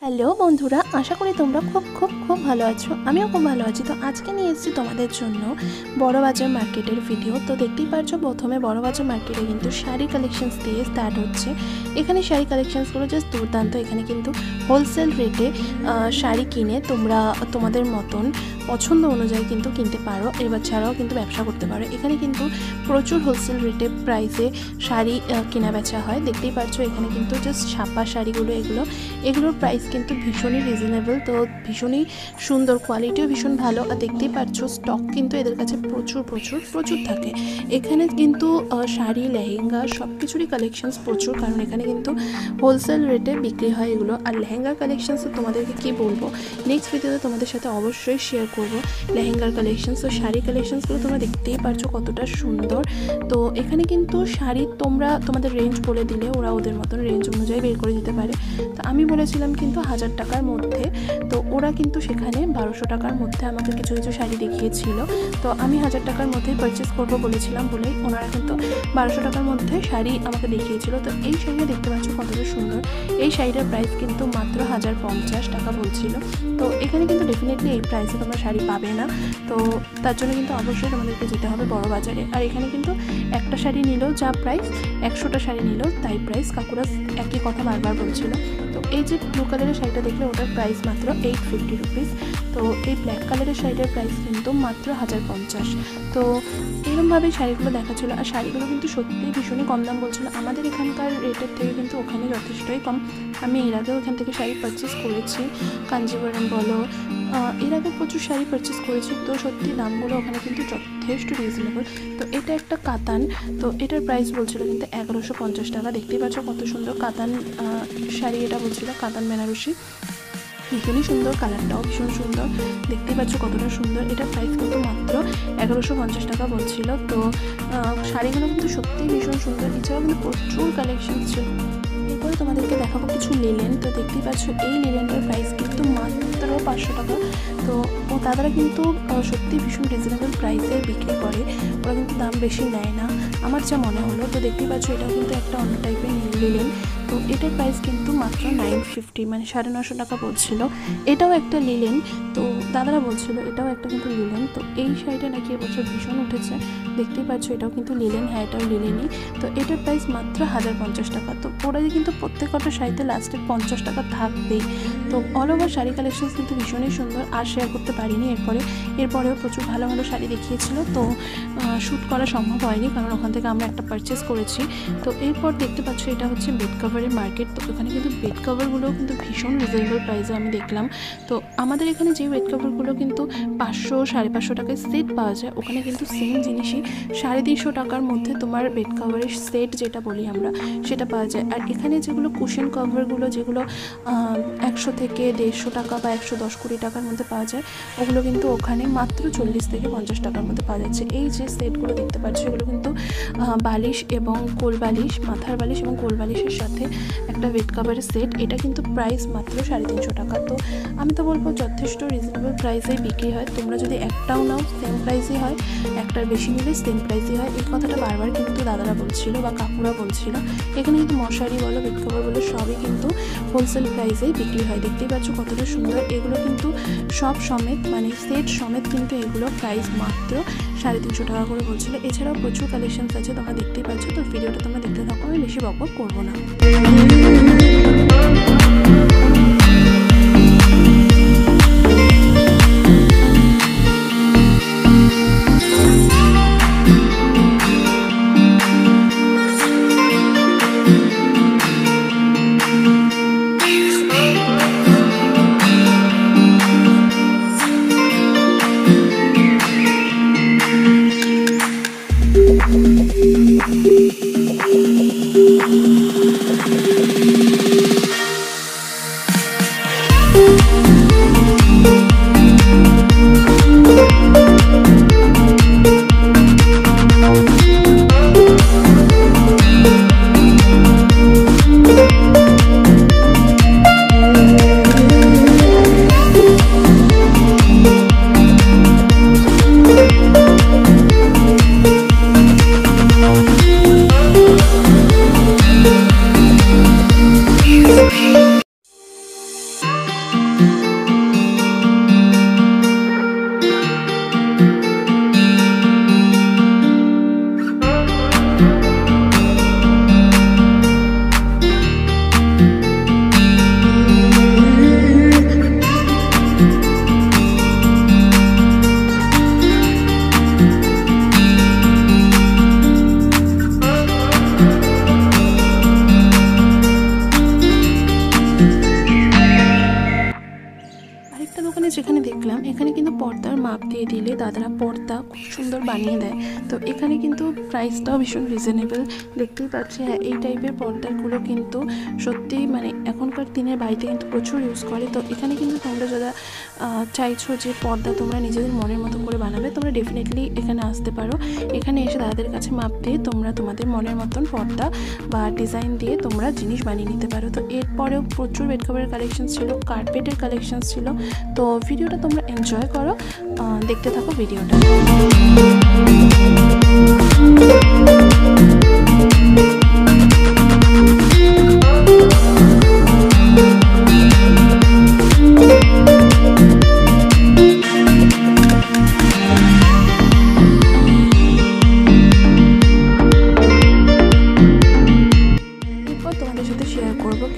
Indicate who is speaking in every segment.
Speaker 1: Hello বন্ধুরা, আশা করি তোমরা খুব ভালো আছো। আমিও খুব ভালো আছি। তো আজকে নিয়ে এসেছি তোমাদের জন্য বড়বাজার মার্কেটের ভিডিও। তো দেখতেই পারছো প্রথমে বড়বাজার মার্কেটে কিন্তু শাড়ি কালেকশনস দিয়ে স্টার্ট হচ্ছে। এখানে শাড়ি কালেকশনসগুলো জাস্ট দুর্দান্ত। এখানে কিন্তু হোলসেল রেটে শাড়ি কিনে তোমরা তোমাদের মতন পছন্দ অনুযায়ী কিন্তু কিনতে পারো, এবার ছাড়াও কিন্তু ব্যবসা করতে পারো। এখানে কিন্তু প্রচুর হোলসেল রেটে প্রাইসে শাড়ি কেনা বেচা হয়। দেখতেই পারছো এখানে কিন্তু জাস্ট ছাপা শাড়িগুলো এগুলোর প্রাইস কিন্তু ভীষণই রিজনেবল। তো ভীষণই সুন্দর, কোয়ালিটিও ভীষণ ভালো। আর দেখতেই পাচ্ছ স্টক কিন্তু এদের কাছে প্রচুর থাকে। এখানে কিন্তু শাড়ি, লেহেঙ্গা সব কিছুরই কালেকশনস প্রচুর, কারণ এখানে কিন্তু হোলসেল রেটে বিক্রি হয় এগুলো। আর লেহেঙ্গার কালেকশনস তোমাদেরকে কি বলবো, নেক্সট ভিডিওতে তোমাদের সাথে অবশ্যই শেয়ার করবো লেহেঙ্গার কালেকশনস। তো শাড়ি কালেকশনসগুলো তোমরা দেখতেই পারছো কতটা সুন্দর। তো এখানে কিন্তু শাড়ি তোমরা তোমাদের রেঞ্জ বলে দিলে ওরা ওদের মতন রেঞ্জ অনুযায়ী বের করে দিতে পারে। তো আমি বলেছিলাম কিন্তু 1000 টাকার মধ্যে, তো ওরা কিন্তু সেখানে 1200 টাকার মধ্যে আমাকে কিছু শাড়ি দেখিয়েছিল। তো আমি 1000 টাকার মধ্যেই পারচেস করবো বলেছিলাম বলেই ওনারা কিন্তু 1200 টাকার মধ্যে শাড়ি আমাকে দেখিয়েছিল। তো এই শাড়িটা দেখতে পাচ্ছ কতটা সুন্দর। এই শাড়িটার প্রাইস কিন্তু মাত্র 1050 টাকা বলছিল। তো এখানে কিন্তু ডেফিনেটলি এই প্রাইসে তোমরা শাড়ি পাবে না। তো তার জন্য কিন্তু অবশ্যই তোমাদেরকে যেতে হবে বড় বাজারে। আর এখানে কিন্তু একটা শাড়ি নিলেও যা প্রাইস, 100টা শাড়ি নিলেও তাই প্রাইস। কাকুরা একই কথা বারবার বলছিল। তো এই যে ব্লু কালারের শাড়িটা দেখলে ওটার প্রাইস মাত্র 850 রুপিস। তো এই ব্ল্যাক কালারের শাড়িটার প্রাইস কিন্তু মাত্র 1050। তো এরকমভাবেই শাড়িগুলো দেখাচ্ছিলো। আর শাড়িগুলো কিন্তু সত্যিই ভীষণই কম দাম বলছিলো। আমাদের এখানকার রেটের থেকে কিন্তু ওখানে যথেষ্টই কম। আমি এর আগেও ওখান থেকে শাড়ি পারচেস করেছি, কাঞ্জিবরম বলো, এর আগে প্রচুর শাড়ি পারচেস করেছি। তো সত্যি দামগুলো ওখানে কিন্তু যথেষ্ট রিজনেবল। তো এটা একটা কাতান, তো এটার প্রাইস বলছিল কিন্তু 1150 টাকা। দেখতেই পাচ্ছ কত সুন্দর কাতান শাড়ি, এটা বলছিল কাতান বেনারসি। ভীষণই সুন্দর, কালারটাও ভীষণ সুন্দর। দেখতেই পাচ্ছ কতটা সুন্দর। এটার প্রাইস কিন্তু মাত্র 1150 টাকা বলছিল। তো শাড়িগুলো কিন্তু সত্যিই ভীষণ সুন্দর। এছাড়াও কিন্তু প্রচুর কালেকশন ছিল। এরপরে তোমাদেরকে দেখাবো কিছু লিলেন। তো দেখতেই পাচ্ছ এই লিলেনটার প্রাইস কিন্তু মাত্র 500 টাকা। তো দাদারা কিন্তু সত্যি ভীষণ রিজনেবল প্রাইসে বিক্রি করে, ওরা কিন্তু দাম বেশি নেয় না আমার যা মনে হলো। তো দেখতেই পাচ্ছ এটাও কিন্তু একটা অন্য টাইপের লিলেন। তো এটার প্রাইস কিন্তু মাত্র 950, মানে 950 টাকা বলছিল। এটাও একটা লিলেন। তো দাদারা বলছিল এটাও একটা কিন্তু লিলেন। তো এই শাড়িটা নাকি এবছর ভীষণ উঠেছে। দেখতেই পাচ্ছ এটাও কিন্তু লিলেন। হ্যাঁ, এটাও লিলেনই। তো এটার প্রাইস মাত্র 1050 টাকা। তো ওরা কিন্তু প্রত্যেকটা শাড়িতে লাস্টে 50 টাকা থাকবেই। তো অল ওভার শাড়ি কালেকশন কিন্তু ভীষণই সুন্দর। আর শেয়ার করতে পারিনি এরপরেও প্রচুর ভালো শাড়ি দেখিয়েছিল। তো শ্যুট করা সম্ভব হয়নি, কারণ ওখান থেকে আমরা একটা পারচেস করেছি। তো এরপর দেখতে পাচ্ছ এটা হচ্ছে বেড কাভারের মার্কেট। তো এখানে কিন্তু বেড কাভারগুলোও কিন্তু ভীষণ রিজনেবল প্রাইসে আমি দেখলাম। তো আমাদের এখানে যে বেড কাভারগুলো কিন্তু 500 550 টাকায় সেট পাওয়া যায়, ওখানে কিন্তু সেম জিনিসই 350 টাকার মধ্যে তোমার বেড কাভারের সেট যেটা বলি আমরা সেটা পাওয়া যায়। আর এখানে যেগুলো কুশন কভারগুলো, যেগুলো 100 থেকে 150 টাকা বা 110-20 টাকার মধ্যে পাওয়া যায়, ওগুলো কিন্তু ওখানে মাত্র 40 থেকে 50 টাকার মধ্যে পাওয়া যাচ্ছে। এই যে সেটগুলো দেখতে পাচ্ছ এগুলো কিন্তু বালিশ এবং কোল বালিশ, মাথার বালিশ এবং কোল বালিশের সাথে একটা বেড কাভারের সেট। এটা কিন্তু প্রাইস মাত্র 350 টাকা। তো আমি তো বলবো যথেষ্ট রিজনেবল প্রাইসেই বিক্রি হয়। তোমরা যদি একটাও নাও সেম প্রাইসই হয়, একটার বেশি নিলে সেম প্রাইসই হয়। এই কথাটা বারবার কিন্তু দাদারা বলছিল বা কাকুরা বলছিল। এখানে কিন্তু মশারি বলো, বেড কাভার বলো, সবই কিন্তু হোলসেল প্রাইসেই বিক্রি হয়। দেখতেই পাচ্ছ কতটা সুন্দর। এগুলো কিন্তু সব সমেত, মানে সেট সমেত কিন্তু এগুলো প্রাইস মাত্র 350 টাকা করে বলছিল। এছাড়াও প্রচুর কালেকশনস আছে, তোমরা দেখতেই পাচ্ছ। তো ভিডিওটা তোমরা দেখতে থাকো, আমি বেশি বকবক করবো না। দোকানে যেখানে দেখলাম এখানে কিন্তু পর্দার মাপ দিয়ে দিলে দাদারা পর্দা খুব সুন্দর বানিয়ে দেয়। তো এখানে কিন্তু প্রাইসটাও ভীষণ রিজনেবল, দেখতেই পাচ্ছি। হ্যাঁ, এই টাইপের পর্দাগুলো কিন্তু সত্যিই মানে এখনকার দিনের বাড়িতে কিন্তু প্রচুর ইউজ করে। তো এখানে কিন্তু তোমরা যারা চাইছো যে পর্দা তোমরা নিজেদের মনের মতো করে বানাবে, তোমরা ডেফিনেটলি এখানে আসতে পারো। এখানে এসে দাদাদের কাছে মাপ দিয়ে তোমরা তোমাদের মনের মতন পর্দা বা ডিজাইন দিয়ে তোমরা জিনিস বানিয়ে নিতে পারো। তো এরপরেও প্রচুর বেড কভারের কালেকশন ছিল, কার্পেটের কালেকশন ছিল। তো ভিডিওটা তোমরা এনজয় করো, দেখতে থাকো ভিডিওটা।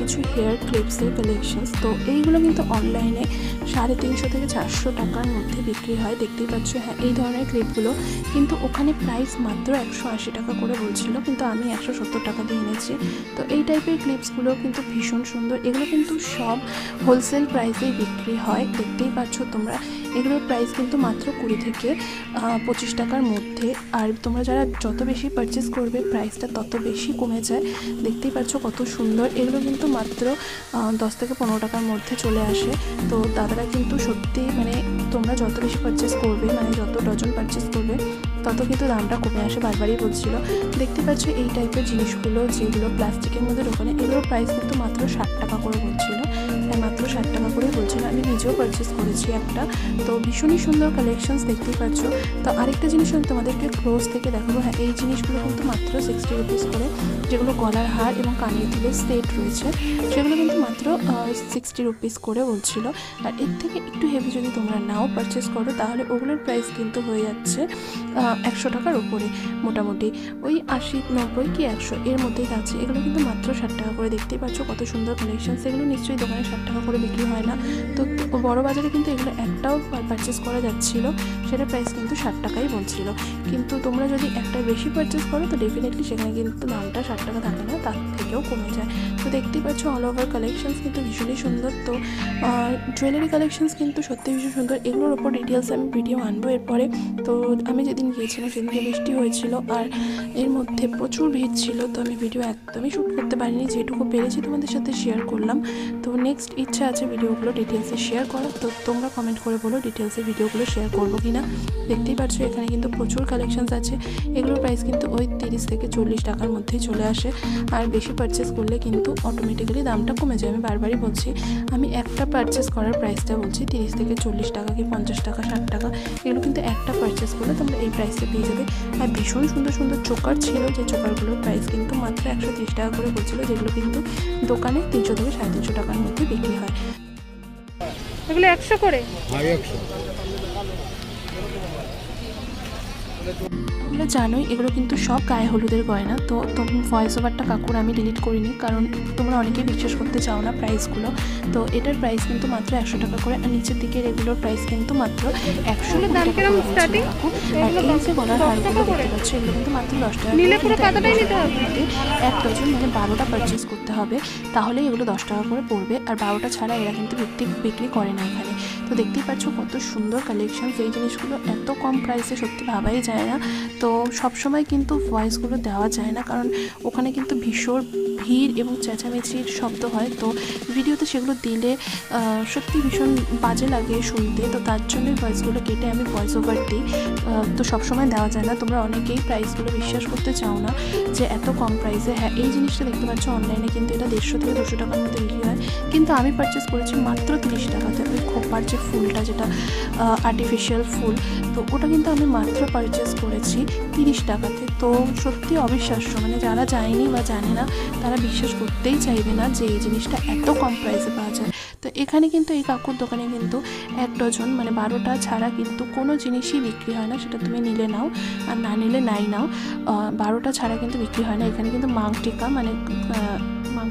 Speaker 1: কিছু হেয়ার ক্লিপসের কালেকশনস। তো এইগুলো কিন্তু অনলাইনে 350 থেকে 400 টাকার মধ্যে বিক্রি হয়, দেখতেই পাচ্ছ। হ্যাঁ, এই ধরনের ক্লিপগুলো কিন্তু ওখানে প্রাইস মাত্র 180 টাকা করে বলছিল, কিন্তু আমি 170 টাকা দিয়ে এনেছি। তো এই টাইপের ক্লিপসগুলো কিন্তু ভীষণ সুন্দর। এগুলো কিন্তু সব হোলসেল প্রাইসেই বিক্রি হয়, দেখতেই পাচ্ছ তোমরা। এগুলোর প্রাইস কিন্তু মাত্র 20 থেকে 25 টাকার মধ্যে। আর তোমরা যারা যত বেশি পারচেস করবে প্রাইসটা তত বেশি কমে যায়, দেখতেই পাচ্ছ কত সুন্দর। এগুলো কিন্তু মাত্র 10 থেকে 15 টাকার মধ্যে চলে আসে। তো দাদারা কিন্তু সত্যি মানে তোমরা যত বেশি পারচেস করবে, মানে যত ডজন পারচেস করবে তত কিন্তু দামটা কমে আসে, বারবারই বলছিল। দেখতে পাচ্ছ এই টাইপের জিনিসগুলো যেগুলো প্লাস্টিকের মধ্যে দোকানে, এগুলোর প্রাইস কিন্তু মাত্র 60 টাকা করে বলছিল। হ্যাঁ, মাত্র 60 টাকা করে বলছিল। আমি নিজেও পারচেস করেছি একটা। তো ভীষণই সুন্দর কালেকশনস, দেখতেই পাচ্ছ। তো আরেকটা জিনিস আমি তোমাদেরকে ক্লোজ থেকে দেখাবো। হ্যাঁ, এই জিনিসগুলো কিন্তু মাত্র 60 রুপিস করে, যেগুলো গলার হার এবং কানের দুলের সেট রয়েছে সেগুলো কিন্তু মাত্র 60 রুপিস করে বলছিল। আর এর থেকে একটু হেভি যদি তোমরা নাও পারচেস করো তাহলে ওগুলোর প্রাইস কিন্তু হয়ে যাচ্ছে 100 টাকার উপরে, মোটামুটি ওই 80, 90 কি 100 এর মধ্যেই আছে। এগুলো কিন্তু মাত্র 60 টাকা করে, দেখতেই পাচ্ছ কত সুন্দর কালেকশন। সেগুলো নিশ্চয়ই দোকানে 60 টাকা করে বিক্রি হয় না। তো বড় বাজারে কিন্তু এগুলো একটাও পারচেস করা যাচ্ছিল, সেটা প্রাইস কিন্তু 60 টাকাই বলছিল। কিন্তু তোমরা যদি একটা বেশি পারচেস করো তো ডেফিনেটলি সেখানে কিন্তু দামটা 60 টাকা থাকে না, তার থেকেও কমে যায়। তো দেখতেই পাচ্ছ অল ওভার কালেকশনস কিন্তু ভীষণই সুন্দর। তো জুয়েলারি কালেকশনস কিন্তু সত্যি ভীষণ সুন্দর। এগুলোর ওপর ডিটেলস আমি ভিডিও আনবো এরপরে। তো আমি যেদিন গিয়েছিলাম সেদিনকে বৃষ্টি হয়েছিল আর এর মধ্যে প্রচুর ভিড় ছিল, তো আমি ভিডিও একদমই শ্যুট করতে পারিনি। যেটুকু পেরেছি তোমাদের সাথে শেয়ার করলাম। তো নেক্সট ইচ্ছা আছে ভিডিওগুলো ডিটেলসে শেয়ার করার। তো তোমরা কমেন্ট করে বলো ডিটেলসে ভিডিওগুলো শেয়ার করবো কিনা। দেখতেই পাচ্ছ এখানে কিন্তু প্রচুর কালেকশনস আছে। এগুলোর প্রাইস কিন্তু ওই 30 থেকে 40 টাকার মধ্যেই চলে আসে। আর বেশি পারচেস করলে কিন্তু অটোমেটিক্যালি দামটা কমে যায়। আমি বারবারই বলছি, আমি একটা পারচেস করার প্রাইসটা বলছি 30 থেকে 40 টাকা কি 50 টাকা 60 টাকা। এগুলো কিন্তু একটা পারচেস করলে তোমরা এই প্রাইসে পেয়ে যাবে। আর ভীষণ সুন্দর সুন্দর চোকার ছিল, যে চোকারগুলোর প্রাইস কিন্তু মাত্র 130 টাকা করে বলছিল, যেগুলো কিন্তু দোকানে 300 থেকে 350 টাকার মধ্যে বিক্রি হয়।
Speaker 2: এগুলো 100 করে।
Speaker 1: তোমরা জানোই এগুলো কিন্তু সব গায়ে হলুদের গয়না। তো ভয়েস ওভারটা কাকুর আমি ডিলিট করিনি, কারণ তোমরা অনেকেই বিশ্বাস করতে চাও না প্রাইসগুলো। তো এটার প্রাইস কিন্তু মাত্র 100 টাকা করে। আর নিচের দিকের এগুলোর প্রাইস কিন্তু মাত্র 100 টাকা করে বলছে কাকু। আর এই যে গলার হারগুলো দেখতে পাচ্ছ এগুলো কিন্তু মাত্র 10 টাকা করে। এক ডজন মানে 12টা পারচেস করতে হবে, তাহলে এগুলো 10 টাকা করে পড়বে। আর 12টা ছাড়া এরা কিন্তু বিক্রি করে না এখানে। তো দেখতেই পাচ্ছ কত সুন্দর কালেকশন। এই জিনিসগুলো এত কম প্রাইসে সত্যি ভাবাই যায় না। তো সবসময় কিন্তু ভয়েসগুলো দেওয়া যায় না, কারণ ওখানে কিন্তু ভীষণ ভিড় এবং চেঁচামেচির শব্দ হয়। তো ভিডিওতে সেগুলো দিলে সত্যি ভীষণ বাজে লাগে শুনতে। তো তার জন্যই ভয়েসগুলো কেটে আমি ভয়েস ওভার দিই। তো সবসময় দেওয়া যায় না। তোমরা অনেকেই প্রাইসগুলো বিশ্বাস করতে চাও না যে এত কম প্রাইসে। হ্যাঁ, এই জিনিসটা দেখতে পাচ্ছ অনলাইনে কিন্তু এটা 150 থেকে 200 টাকার মধ্যে বিক্রি হয়, কিন্তু আমি পারচেস করেছি মাত্র 30 টাকাতে। ওই খোপার যে ফুলটা, যেটা আর্টিফিশিয়াল ফুল, তো ওটা কিন্তু আমি মাত্র পারচেস করেছি 30 টাকাতে। তো সত্যি অবিশ্বাস্য, মানে যারা যায়নি বা জানে না তারা বিশ্বাস করতেই চাইবে না যে এই জিনিসটা এত কম প্রাইসে পাওয়া যায়। তো এখানে কিন্তু এই কাকুর দোকানে কিন্তু 1 ডজন মানে 12টা ছাড়া কিন্তু কোনো জিনিসই বিক্রি হয় না। সেটা তুমি নিলে নাও আর না নিলে নাই নাও, 12টা ছাড়া কিন্তু বিক্রি হয় না। এখানে কিন্তু মাংটিকা মানে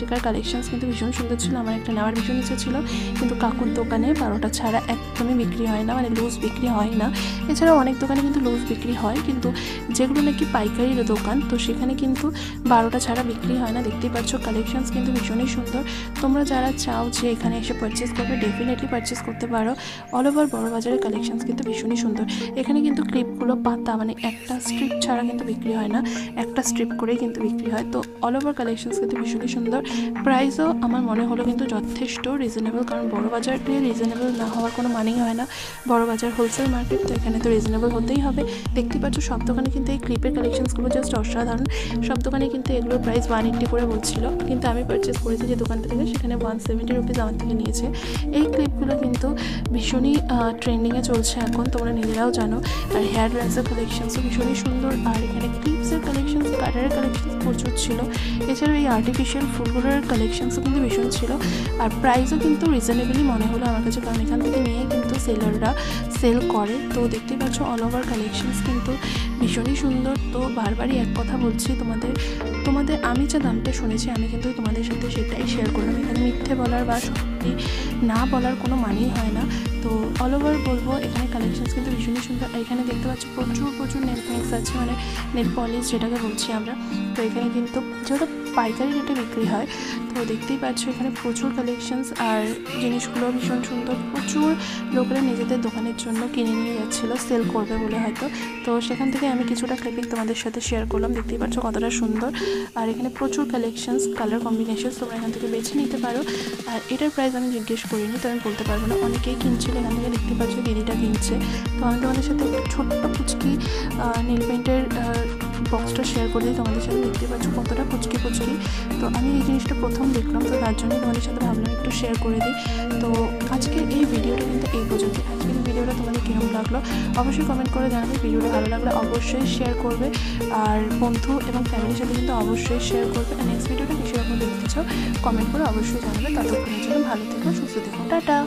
Speaker 1: লিপস্টিকের কালেকশনস কিন্তু ভীষণ সুন্দর ছিল। আমার একটা নেওয়ার ভীষণ ইচ্ছে ছিল, কিন্তু কাকুর দোকানে 12টা ছাড়া একদমই বিক্রি হয় না, মানে লুজ বিক্রি হয় না। এছাড়াও অনেক দোকানে কিন্তু লুজ বিক্রি হয়, কিন্তু যেগুলো নাকি পাইকারির দোকান তো সেখানে কিন্তু 12টা ছাড়া বিক্রি হয় না। দেখতেই পাচ্ছ কালেকশনস কিন্তু ভীষণই সুন্দর। তোমরা যারা চাও যে এখানে এসে পারচেস করবে ডেফিনেটলি পারচেস করতে পারো। অল ওভার বড়বাজারের কালেকশনস কিন্তু ভীষণই সুন্দর। এখানে কিন্তু ক্লিপগুলো পাতা, মানে একটা স্ট্রিপ ছাড়া কিন্তু বিক্রি হয় না, একটা স্ট্রিপ করেই কিন্তু বিক্রি হয়। তো অল ওভার কালেকশনস কিন্তু ভীষণই সুন্দর। প্রাইসও আমার মনে হলো কিন্তু যথেষ্ট রিজনেবল, কারণ বড়বাজারে রিজনেবল না হওয়ার কোনো মানেই হয় না। বড়বাজার হোলসেল মার্কেট, তো এখানে তো রিজনেবল হতেই হবে। দেখতে পাচ্ছ সব দোকানে কিন্তু এই ক্লিপের কালেকশনসগুলো জাস্ট অসাধারণ। সব দোকানে কিন্তু এগুলোর প্রাইস 180 করে বলছিল, কিন্তু আমি পারচেস করেছি যে দোকানটা থেকে সেখানে 170 রুপিস আমার থেকে নিয়েছে। এই ক্লিপগুলো কিন্তু ভীষণই ট্রেন্ডিংয়ে চলছে এখন, তোমরা নিজেরাও জানো। আর হেয়ার ব্যান্ডসের কালেকশনসও ভীষণই সুন্দর। আর এখানে ক্লিপসের কালেকশনস, কাটারের কালেকশনস প্রচুর ছিল। এছাড়াও এই আর্টিফিশিয়াল ফুলগুলোর কালেকশনসও কিন্তু ভীষণ ছিল। আর প্রাইসও কিন্তু রিজনেবলই মনে হলো আমার কাছে, কারণ এখান থেকে নিয়ে কিন্তু সেলাররা সেল করে। তো দেখতেই পাচ্ছ অল ওভার কালেকশনস কিন্তু ভীষণই সুন্দর। তো বারবারই এক কথা বলছি তোমাদের, আমি যা দামটা শুনেছি আমি কিন্তু তোমাদের সাথে সেটাই শেয়ার করলাম। এখানে মিথ্যে বলার বা সত্যি না বলার কোনো মানেই হয় না। তো অল ওভার বলবো এখানে কালেকশনস কিন্তু ভীষণই সুন্দর। এখানে দেখতে পাচ্ছি প্রচুর নেল পেন্টস আছে, মানে নেল পলিশ যেটাকে বলছি আমরা। তো এখানে কিন্তু যেহেতু পাইকারি রেটে বিক্রি হয়, তো দেখতেই পাচ্ছ এখানে প্রচুর কালেকশনস। আর জিনিসগুলো ভীষণ সুন্দর। প্রচুর লোকেরা নিজেদের দোকানের জন্য কিনে নিয়ে যাচ্ছিলো সেল করবে বলে হয়তো। তো সেখান থেকে আমি কিছুটা ক্লিপিং তোমাদের সাথে শেয়ার করলাম। দেখতেই পাচ্ছ কতটা সুন্দর। আর এখানে প্রচুর কালেকশনস, কালার কম্বিনেশনস তোমরা এখান থেকে বেছে নিতে পারো। আর এটার প্রাইস আমি জিজ্ঞেস করিনি, তো আমি বলতে পারবো না। অনেকেই কিনছিল এখান থেকে, দেখতে পাচ্ছ দিদিটা কিনছে। তো আমি তোমাদের সাথে একটা ছোট্ট পুচকি নীল পেন্টের বক্সটা শেয়ার করে দিই তোমাদের সাথে। দেখতে পাচ্ছ কতটা পুচকি। তো আমি এই জিনিসটা প্রথম দেখলাম, তো তার জন্য তোমাদের সাথে ভাবলাম একটু শেয়ার করে দিই। তো আজকের এই ভিডিওটা কিন্তু এই পর্যন্ত। আজকের এই ভিডিওটা তোমাদের কীরকম লাগলো অবশ্যই কমেন্ট করে জানাবে। ভিডিওটা ভালো লাগলে অবশ্যই শেয়ার করবে, আর বন্ধু এবং ফ্যামিলির সাথে কিন্তু অবশ্যই শেয়ার করবে। আর নেক্সট ভিডিওটা কিসের রকম দেখতে চাও কমেন্ট করে অবশ্যই জানাবে। ততক্ষণের জন্য ভালো থেকো, সুস্থ থেকো, টাটা।